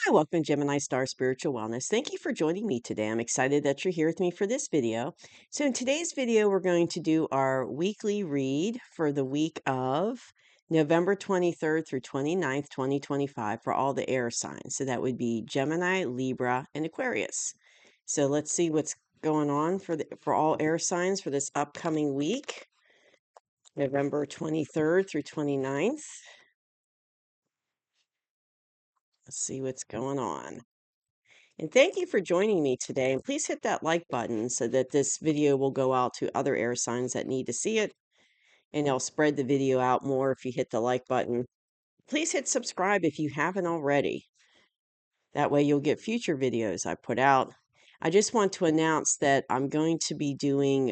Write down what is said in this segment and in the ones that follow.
Hi, welcome to Gemini Star Spiritual Wellness. Thank you for joining me today. I'm excited that you're here with me for this video. So in today's video, we're going to do our weekly read for the week of November 23rd through 29th, 2025 for all the air signs. So that would be Gemini, Libra, and Aquarius. So let's see what's going on for all air signs for this upcoming week, November 23rd through 29th. Let's see what's going on. And thank you for joining me today. And please hit that like button so that this video will go out to other air signs that need to see it. And it'll spread the video out more if you hit the like button. Please hit subscribe if you haven't already. That way you'll get future videos I put out. I just want to announce that I'm going to be doing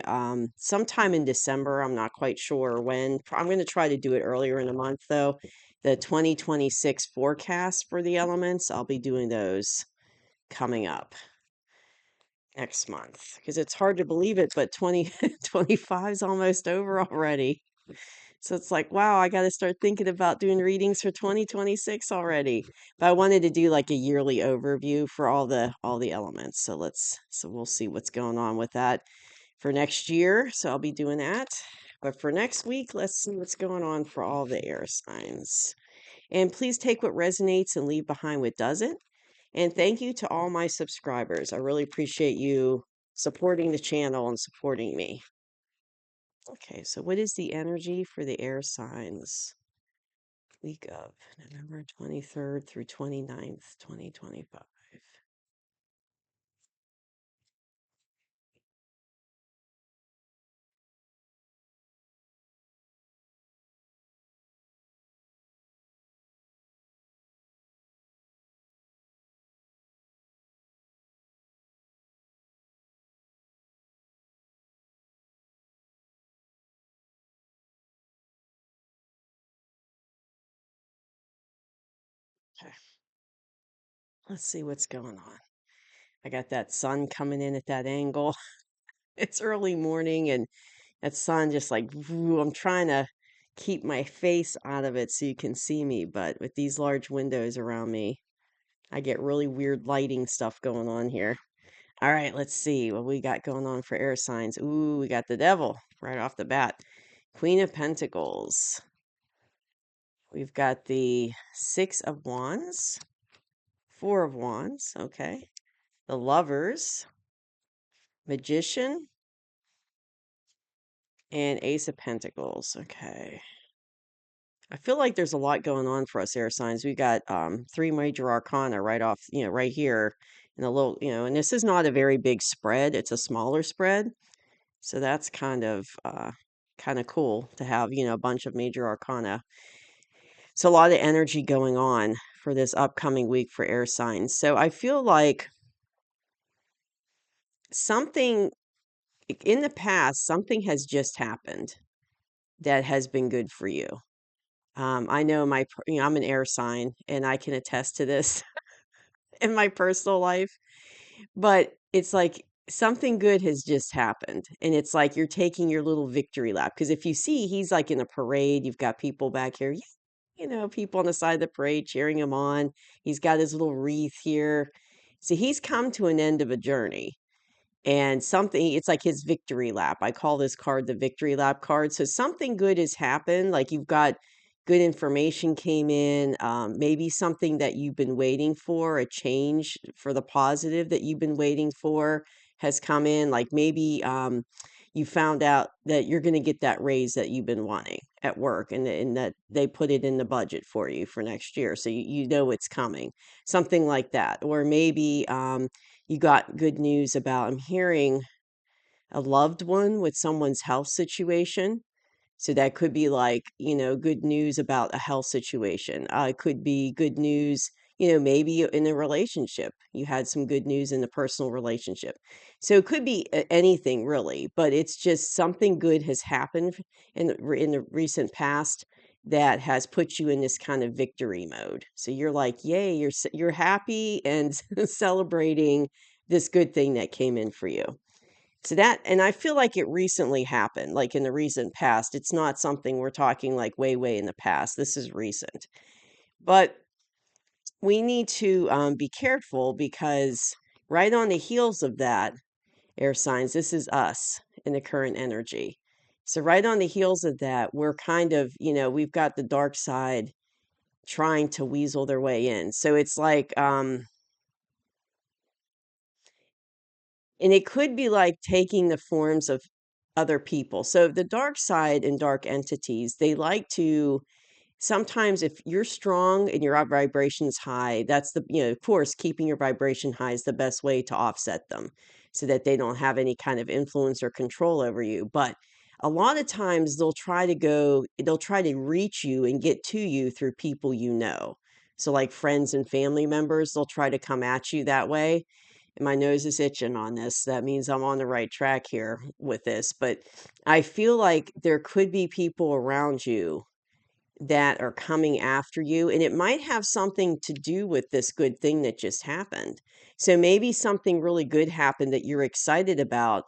sometime in December. I'm not quite sure when. I'm going to try to do it earlier in the month, though. The 2026 forecast for the elements, I'll be doing those coming up next month because it's hard to believe it, but 2025 is almost over already. So it's like, wow, I got to start thinking about doing readings for 2026 already. But I wanted to do like a yearly overview for all the elements. So we'll see what's going on with that for next year. So I'll be doing that. But for next week, let's see what's going on for all the air signs. And please take what resonates and leave behind what doesn't. And thank you to all my subscribers. I really appreciate you supporting the channel and supporting me. Okay, so what is the energy for the air signs? Week of November 23rd through 29th, 2025. Okay, let's see what's going on. I got that sun coming in at that angle. It's early morning and that sun just like, I'm trying to keep my face out of it so you can see me, but with these large windows around me, I get really weird lighting stuff going on here. All right, let's see what we got going on for air signs. Ooh, we got the devil right off the bat. Queen of Pentacles. We've got the Six of Wands, Four of Wands, okay. The Lovers, Magician, and Ace of Pentacles, okay. I feel like there's a lot going on for us air signs. We got three major arcana right off, right here in a little, and this is not a very big spread. It's a smaller spread. So that's kind of cool to have, a bunch of major arcana. So a lot of energy going on for this upcoming week for air signs. So I feel like something in the past, something has just happened that has been good for you. I know I'm an air sign and I can attest to this in my personal life, but it's like something good has just happened. And it's like you're taking your little victory lap. Because if you see, he's like in a parade, you've got people back here, people on the side of the parade cheering him on. He's got his little wreath here. So he's come to an end of a journey. And it's like his victory lap. I call this card the victory lap card. So something good has happened. Like you've got good information came in, maybe something that you've been waiting for, a change for the positive that you've been waiting for has come in. Like maybe you found out that you're going to get that raise that you've been wanting at work and that they put it in the budget for you for next year. So you know it's coming, something like that. Or maybe you got good news about, I'm hearing a loved one with someone's health situation. So that could be like, good news about a health situation. It could be good news, maybe in a relationship. You had some good news in the personal relationship. So it could be anything really, but it's just something good has happened in the recent past that has put you in this kind of victory mode. So you're like, yay, you're happy and celebrating this good thing that came in for you. So that, and I feel like it recently happened, like in the recent past. It's not something we're talking like way, way in the past. This is recent. But we need to be careful because right on the heels of that, air signs, this is us in the current energy. So, right on the heels of that, we're kind of, we've got the dark side trying to weasel their way in. So, it's like, and it could be like taking the forms of other people. So, the dark side and dark entities, they like to sometimes if you're strong and your vibration's high, that's of course, keeping your vibration high is the best way to offset them so that they don't have any kind of influence or control over you. But a lot of times they'll try to reach you and get to you through people you know. So, like friends and family members, they'll try to come at you that way. And my nose is itching on this. That means I'm on the right track here with this. But I feel like there could be people around you that are coming after you, and it might have something to do with this good thing that just happened. So maybe something really good happened that you're excited about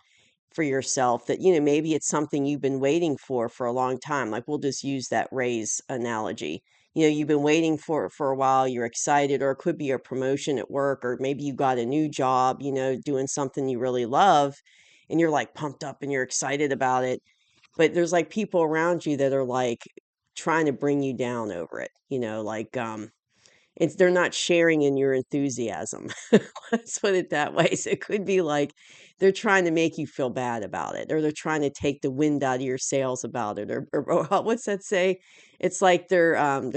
for yourself that, maybe it's something you've been waiting for a long time. Like we'll just use that raise analogy. You've been waiting for it for a while, you're excited, or it could be a promotion at work, or maybe you got a new job, doing something you really love, and you're like pumped up and you're excited about it, but there's like people around you that are like trying to bring you down over it, like it's they're not sharing in your enthusiasm. Let's put it that way. So it could be like they're trying to make you feel bad about it, or they're trying to take the wind out of your sails about it, or what's that say? It's like they're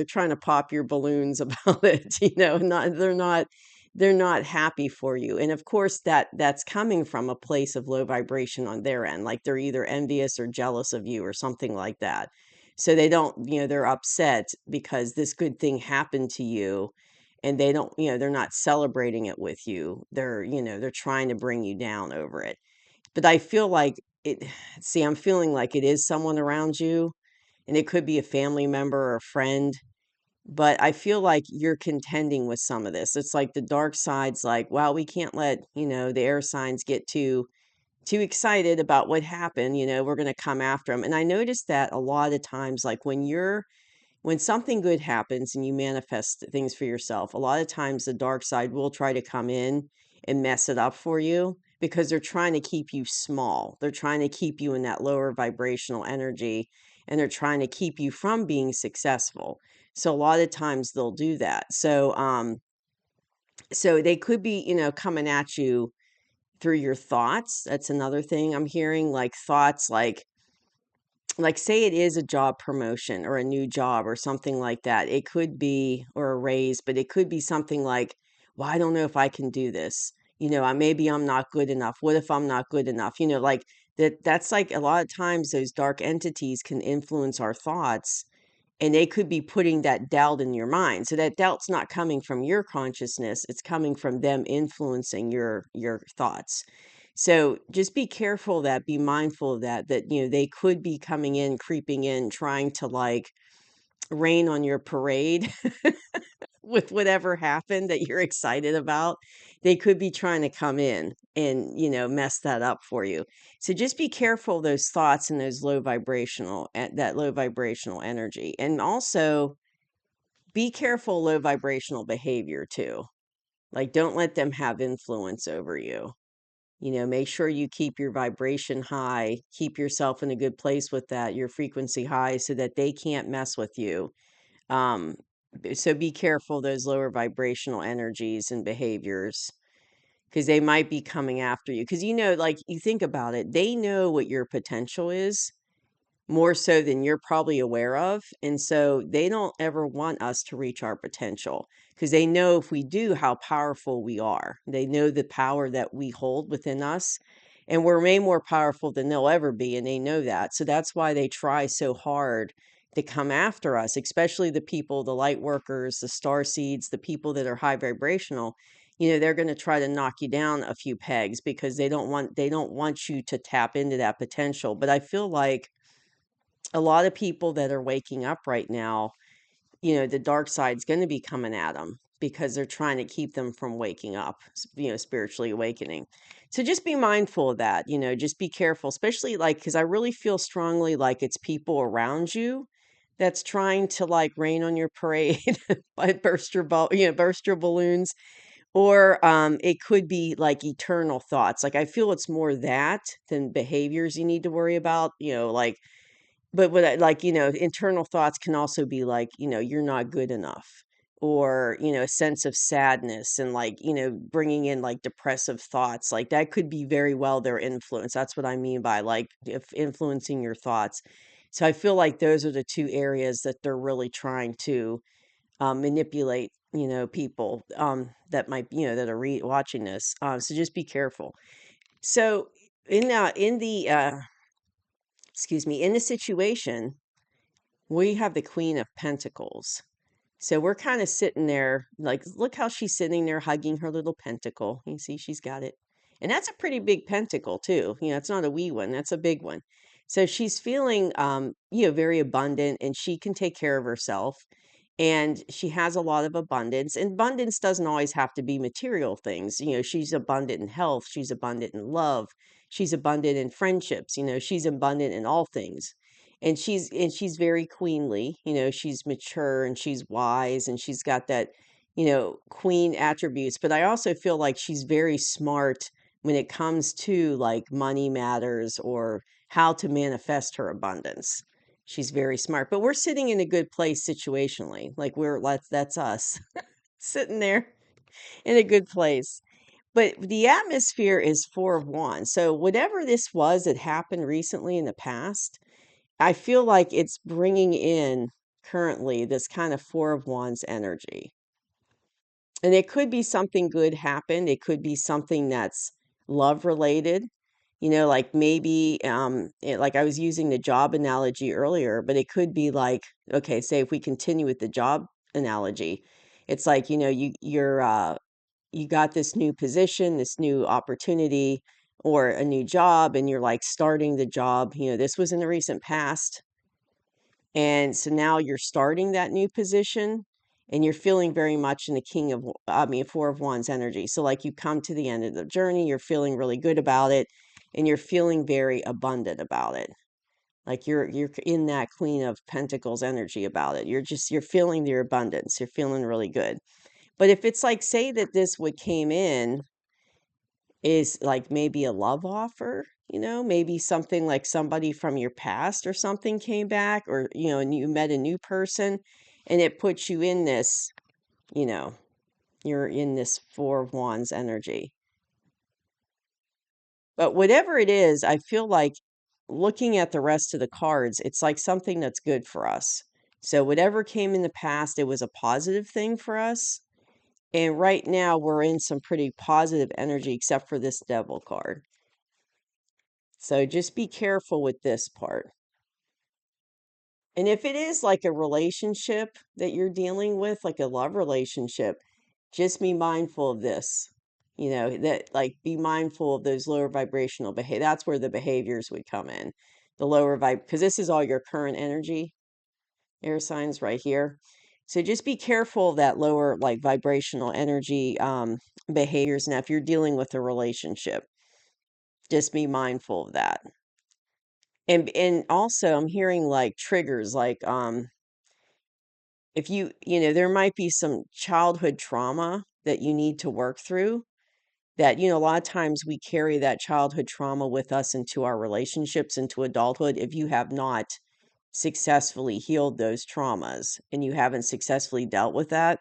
trying to pop your balloons about it, not they're not happy for you. And of course that's coming from a place of low vibration on their end. Like they're either envious or jealous of you or something like that. So they don't, they're upset because this good thing happened to you and they don't, they're not celebrating it with you. They're trying to bring you down over it. But I feel like it, see, I'm feeling like it is someone around you, and it could be a family member or a friend, but I feel like you're contending with some of this. It's like the dark side's like, well, we can't let, the air signs get too excited about what happened, we're going to come after them. And I noticed that a lot of times, like when something good happens and you manifest things for yourself, a lot of times the dark side will try to come in and mess it up for you because they're trying to keep you small. They're trying to keep you in that lower vibrational energy, and they're trying to keep you from being successful. So a lot of times they'll do that. So they could be, coming at you through your thoughts. That's another thing I'm hearing, like thoughts like say it is a job promotion or a new job or something like that. It could be or a raise, but it could be something like, well, I don't know if I can do this. Maybe I'm not good enough. What if I'm not good enough? Like that's like a lot of times those dark entities can influence our thoughts, and they could be putting that doubt in your mind. So that doubt's not coming from your consciousness, it's coming from them influencing your thoughts. So just be careful of that, be mindful of that they could be coming in, creeping in, trying to like rain on your parade with whatever happened that you're excited about. They could be trying to come in and, mess that up for you. So just be careful of those thoughts and those that low vibrational energy. And also be careful low vibrational behavior too. Like don't let them have influence over you. Make sure you keep your vibration high, keep yourself in a good place with that, your frequency high so that they can't mess with you. Um, so be careful of those lower vibrational energies and behaviors because they might be coming after you. Because, like you think about it, they know what your potential is more so than you're probably aware of. And so they don't ever want us to reach our potential because they know if we do how powerful we are. They know the power that we hold within us. And we're way more powerful than they'll ever be. And they know that. So that's why they try so hard to come after us, especially the people, the light workers, the star seeds, the people that are high vibrational. They're going to try to knock you down a few pegs because they don't want you to tap into that potential. But I feel like a lot of people that are waking up right now, the dark side's going to be coming at them because they're trying to keep them from waking up, spiritually awakening. So just be mindful of that, just be careful, especially like, because I really feel strongly like it's people around you that's trying to like rain on your parade by burst your balloons. Or it could be like eternal thoughts. Like I feel it's more that than behaviors you need to worry about, like but like, internal thoughts can also be like, you're not good enough, or, a sense of sadness, and like, bringing in like depressive thoughts. Like that could be very well their influence. That's what I mean by like if influencing your thoughts. So I feel like those are the two areas that they're really trying to manipulate, people that might, that are watching this. So just be careful. So in the excuse me, in the situation, we have the Queen of Pentacles. So we're kind of sitting there, like, look how she's sitting there hugging her little pentacle. You see, she's got it. And that's a pretty big pentacle, too. It's not a wee one, that's a big one. So she's feeling, very abundant, and she can take care of herself. And she has a lot of abundance. And abundance doesn't always have to be material things. She's abundant in health, she's abundant in love, she's abundant in friendships, she's abundant in all things. And she's very queenly, she's mature and she's wise and she's got that, queen attributes. But I also feel like she's very smart when it comes to like money matters or how to manifest her abundance. She's very smart, but we're sitting in a good place situationally. Like that's us sitting there in a good place. But the atmosphere is Four of Wands. So whatever this was that happened recently in the past, I feel like it's bringing in currently this kind of Four of Wands energy. And it could be something good happened. It could be something that's love related. Like maybe like I was using the job analogy earlier, but it could be like, okay, say if we continue with the job analogy, it's like, you got this new position, this new opportunity, or a new job, and you're like starting the job. This was in the recent past, and so now you're starting that new position, and you're feeling very much in the Four of Wands energy. So like you come to the end of the journey, you're feeling really good about it, and you're feeling very abundant about it. Like you're in that Queen of Pentacles energy about it. You're feeling your abundance. You're feeling really good. But if it's like, say that this what came in is like maybe a love offer, maybe something like somebody from your past or something came back, or, and you met a new person, and it puts you in this, you know, you're in this Four of Wands energy. But whatever it is, I feel like looking at the rest of the cards, it's like something that's good for us. So whatever came in the past, it was a positive thing for us. And right now we're in some pretty positive energy, except for this Devil card. So just be careful with this part. And if it is like a relationship that you're dealing with, like a love relationship, just be mindful of this. That like be mindful of those lower vibrational behavior. That's where the behaviors would come in. The lower vibe, because this is all your current energy, air signs right here. So just be careful of that lower like vibrational energy behaviors. Now, if you're dealing with a relationship, just be mindful of that. And also I'm hearing like triggers, like if there might be some childhood trauma that you need to work through, that a lot of times we carry that childhood trauma with us into our relationships, into adulthood. If you have not successfully healed those traumas and you haven't successfully dealt with that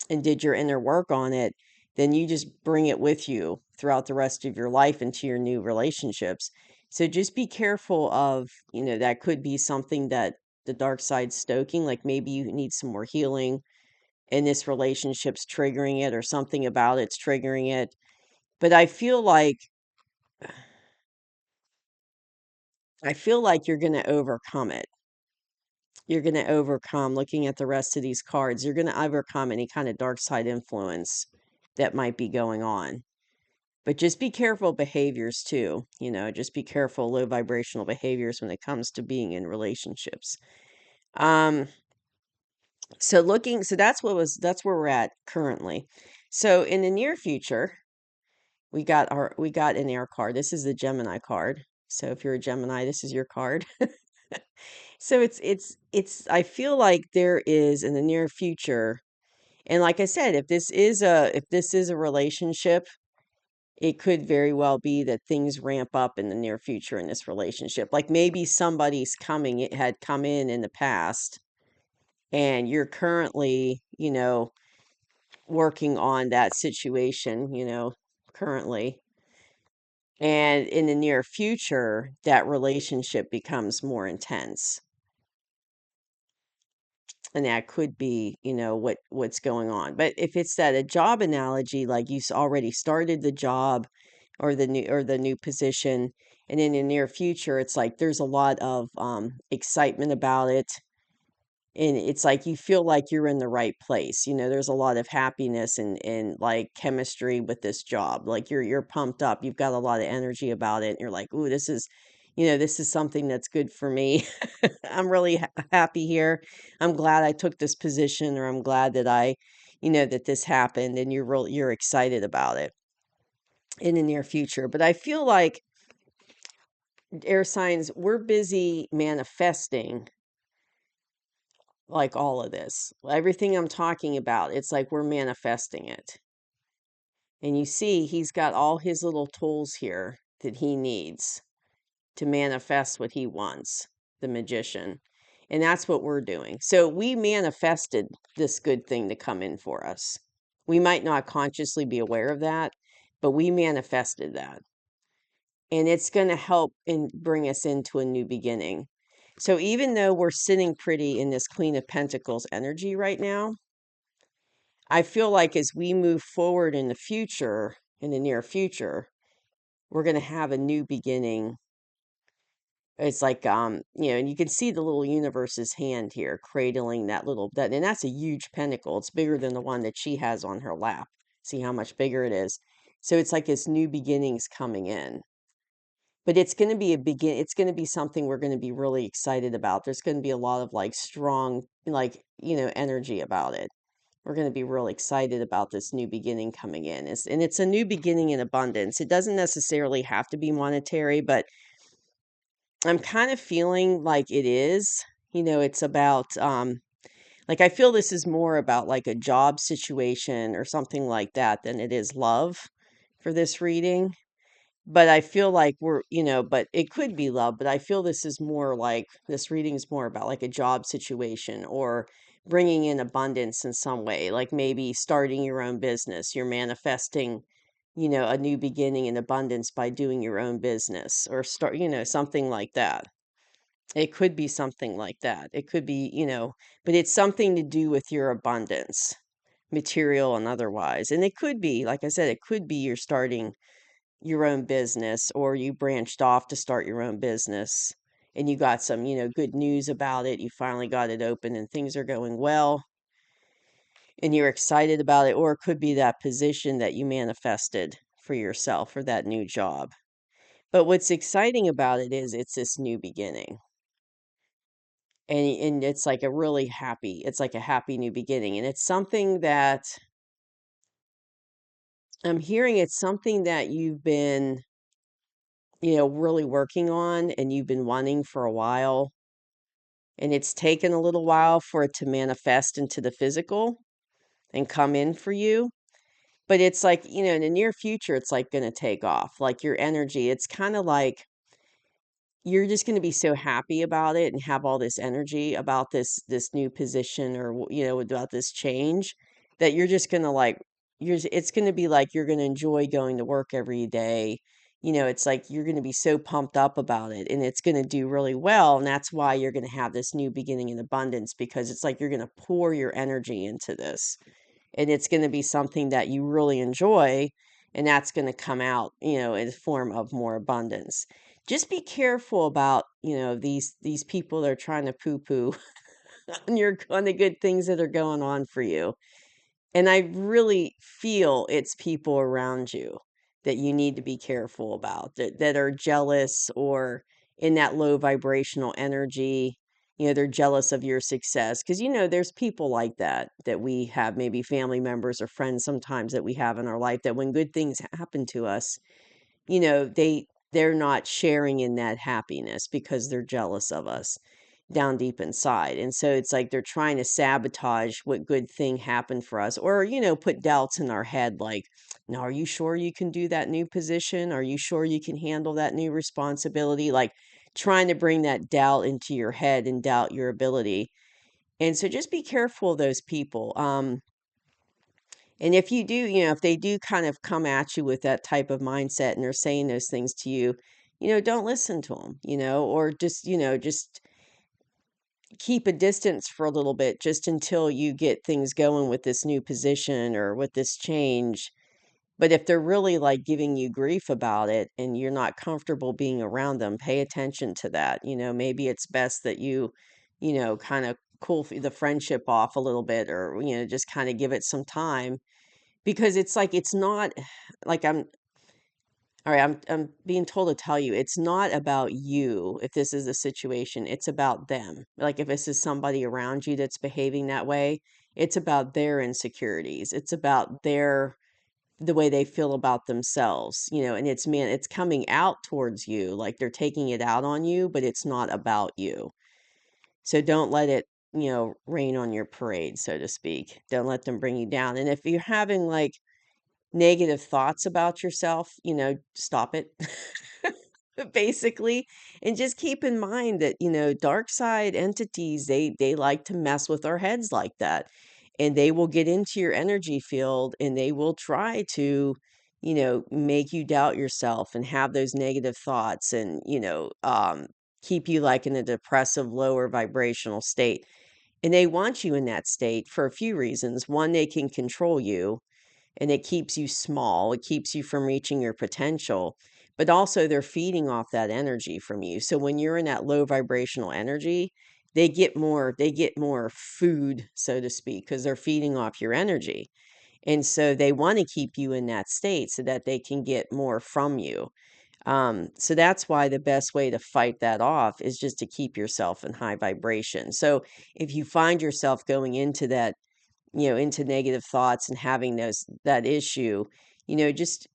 and did your inner work on it, then you just bring it with you throughout the rest of your life into your new relationships. So just be careful of, that could be something that the dark side's stoking. Like maybe you need some more healing and this relationship's triggering it, or something about it's triggering it. But I feel like you're going to overcome it. You're going to overcome, looking at the rest of these cards, you're going to overcome any kind of dark side influence that might be going on. But just be careful behaviors too. Just be careful low vibrational behaviors when it comes to being in relationships. Um, so that's where we're at currently. So in the near future, we got an air card. This is the Gemini card. So if you're a Gemini, this is your card. So it's I feel like there is in the near future, and like I said, if this is a relationship, it could very well be that things ramp up in the near future in this relationship. Like maybe somebody's coming, it had come in the past, and you're currently, working on that situation, currently. And in the near future, that relationship becomes more intense. And that could be, what's going on. But if it's that a job analogy, like already started the job or the new position, and in the near future, it's like there's a lot of excitement about it. And it's like you feel like you're in the right place. There's a lot of happiness and like chemistry with this job. Like you're pumped up. You've got a lot of energy about it. And you're like, "Ooh, this is something that's good for me. I'm really happy here. I'm glad I took this position, or I'm glad that that this happened." And you're excited about it in the near future. But I feel like air signs, we're busy manifesting like all of this. Everything I'm talking about, it's like we're manifesting it. And you see, he's got all his little tools here that he needs to manifest what he wants, the magician. And that's what we're doing. So we manifested this good thing to come in for us. We might not consciously be aware of that, but we manifested that. And it's going to help and bring us into a new beginning. So even though we're sitting pretty in this Queen of Pentacles energy right now, I feel like as we move forward in the future, in the near future, we're going to have a new beginning. It's like and you can see the little universe's hand here cradling and that's a huge pentacle. It's bigger than the one that she has on her lap. See how much bigger it is. So it's like this new beginnings coming in. But it's going to be it's going to be something we're going to be really excited about. There's going to be a lot of like strong energy about it. We're going to be real excited about this new beginning coming in. And it's a new beginning in abundance. It doesn't necessarily have to be monetary, but I'm kind of feeling like it is. It's about like I feel this is more about like a job situation or something like that than it is love for this reading. But I feel like but it could be love, but I feel this reading is more about like a job situation or bringing in abundance in some way, like maybe starting your own business. You're manifesting, a new beginning in abundance by doing your own business or something like that. It could be something like that. It could be, but it's something to do with your abundance, material and otherwise. And it could be, like I said, it could be you're starting your own business or you branched off to start your own business and you got some, good news about it. You finally got it open and things are going well and you're excited about it. Or it could be that position that you manifested for yourself or that new job. But what's exciting about it is it's this new beginning. And it's like it's like a happy new beginning. And it's something that I'm hearing, it's something that you've been really working on and you've been wanting for a while. And it's taken a little while for it to manifest into the physical and come in for you. But it's like, in the near future, it's like going to take off. Like your energy, it's kind of like you're just going to be so happy about it and have all this energy about this new position or about this change that you're just going to like it's going to be like you're going to enjoy going to work every day. It's like you're going to be so pumped up about it and it's going to do really well, and that's why you're going to have this new beginning in abundance, because it's like you're going to pour your energy into this and it's going to be something that you really enjoy, and that's going to come out in the form of more abundance. Just be careful about these people that are trying to poo poo on the good things that are going on for you. And I really feel it's people around you that you need to be careful about, that are jealous or in that low vibrational energy. They're jealous of your success because, there's people like that we have, maybe family members or friends sometimes that we have in our life, that when good things happen to us, they they're not sharing in that happiness because they're jealous of us down deep inside. And so it's like they're trying to sabotage what good thing happened for us, or, put doubts in our head like, no, are you sure you can do that new position? Are you sure you can handle that new responsibility? Like trying to bring that doubt into your head and doubt your ability. And so just be careful of those people. And if you do, if they do kind of come at you with that type of mindset and they're saying those things to you, don't listen to them, or just keep a distance for a little bit just until you get things going with this new position or with this change. But if they're really like giving you grief about it and you're not comfortable being around them, pay attention to that. Maybe it's best that you kind of cool the friendship off a little bit, or, just kind of give it some time, because it's like it's not like all right, I'm being told to tell you, it's not about you if this is a situation, it's about them. Like if this is somebody around you that's behaving that way, it's about their insecurities. It's about the way they feel about themselves, and it's coming out towards you, like they're taking it out on you, but it's not about you. So don't let it, rain on your parade, so to speak. Don't let them bring you down. And if you're having like negative thoughts about yourself, stop it. Basically, and just keep in mind that, dark side entities, they like to mess with our heads like that. And they will get into your energy field and they will try to, make you doubt yourself and have those negative thoughts and, keep you like in a depressive, lower vibrational state. And they want you in that state for a few reasons. One, they can control you and it keeps you small. It keeps you from reaching your potential, but also they're feeding off that energy from you. So when you're in that low vibrational energy, they get more food, so to speak, because they're feeding off your energy. And so they want to keep you in that state so that they can get more from you. So that's why the best way to fight that off is just to keep yourself in high vibration. So if you find yourself going into that, into negative thoughts and having that issue, just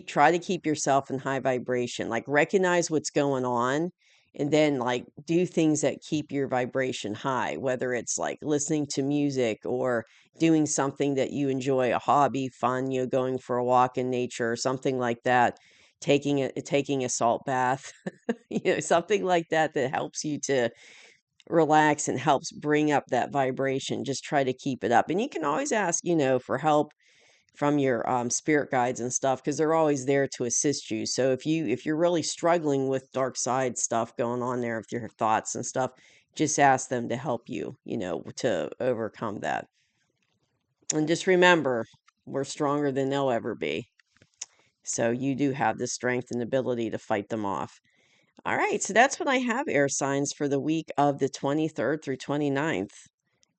try to keep yourself in high vibration. Like recognize what's going on and then like do things that keep your vibration high, whether it's like listening to music or doing something that you enjoy, a hobby, fun, going for a walk in nature or something like that, taking a salt bath, something like that that helps you to relax and helps bring up that vibration. Just try to keep it up. And you can always ask, for help from your spirit guides and stuff, because they're always there to assist you. So if you're really struggling with dark side stuff going on there with your thoughts and stuff, just ask them to help you, to overcome that. And just remember, we're stronger than they'll ever be. So you do have the strength and ability to fight them off. All right, so that's what I have, air signs, for the week of the 23rd through 29th.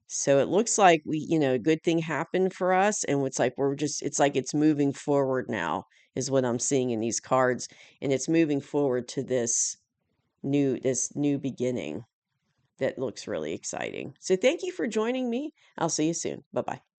So it looks like a good thing happened for us, and it's like it's moving forward now, is what I'm seeing in these cards, and it's moving forward to this new beginning that looks really exciting. So thank you for joining me. I'll see you soon. Bye-bye.